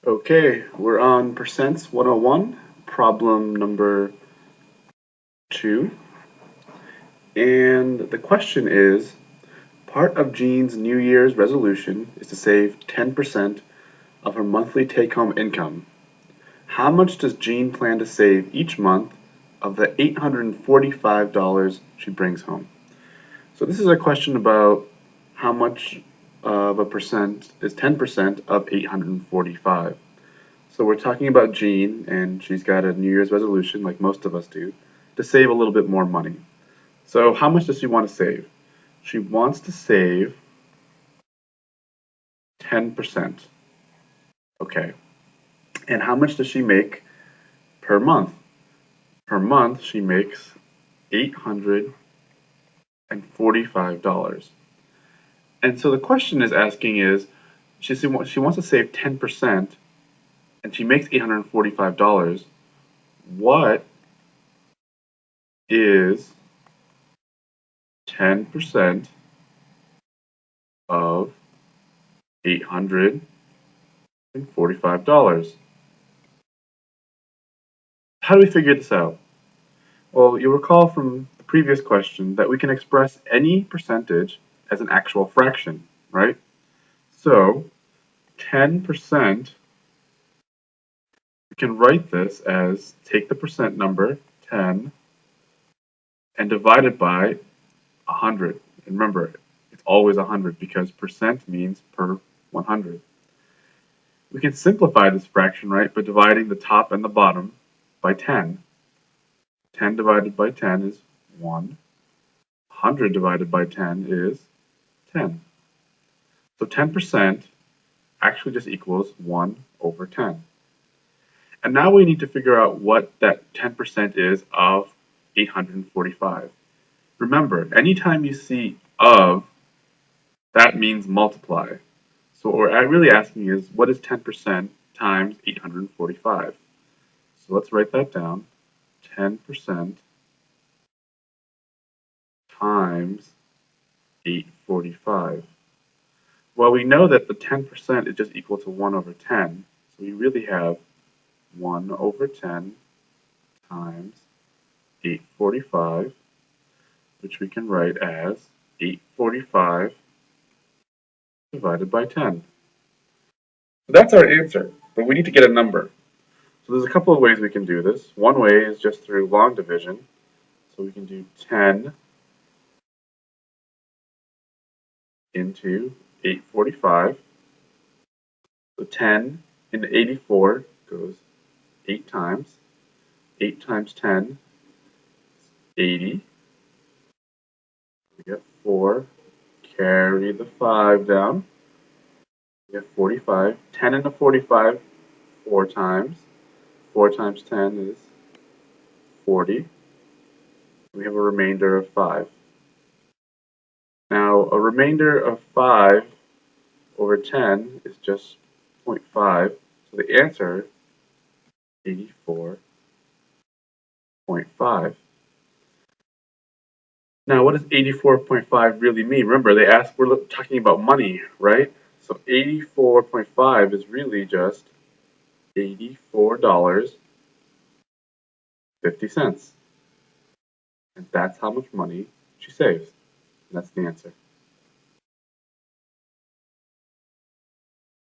Okay, we're on Percents 101, problem number 2. And the question is, part of Jean's New Year's resolution is to save 10% of her monthly take-home income. How much does Jean plan to save each month of the $845 she brings home? So this is a question about how much of a percent is 10% of 845. So we're talking about Jean, and she's got a New Year's resolution, like most of us do, to save a little bit more money. So how much does she want to save? She wants to save 10%. Okay. And how much does she make per month? Per month, she makes $845. And so the question is asking is, she wants to save 10%, and she makes $845. What is 10% of $845? How do we figure this out? Well, you'll recall from the previous question that we can express any percentage as an actual fraction, right? So 10%, we can write this as take the percent number, 10, and divide it by 100. And remember, it's always 100 because percent means per 100. We can simplify this fraction, right, by dividing the top and the bottom by 10. 10 divided by 10 is 1. 100 divided by 10 is 10. So 10% actually just equals 1 over 10. And now we need to figure out what that 10% is of 845. Remember, anytime you see of, that means multiply. So what we're really asking is, what is 10% times 845? So let's write that down. 10% times 845. Well, we know that the 10% is just equal to 1 over 10. So we really have 1 over 10 times 845, which we can write as 845 divided by 10. So that's our answer, but we need to get a number. So there's a couple of ways we can do this. One way is just through long division. So we can do 10 into 845. So 10 into 84 goes 8 times. 8 times 10 is 80. We get 4. Carry the 5 down. We get 45. 10 into 45, 4 times. 4 times 10 is 40. We have a remainder of 5. Now, a remainder of 5 over 10 is just 0.5. So the answer is 84.5. Now, what does 84.5 really mean? Remember, we're talking about money, right? So 84.5 is really just $84.50. And that's how much money she saves. And that's the answer.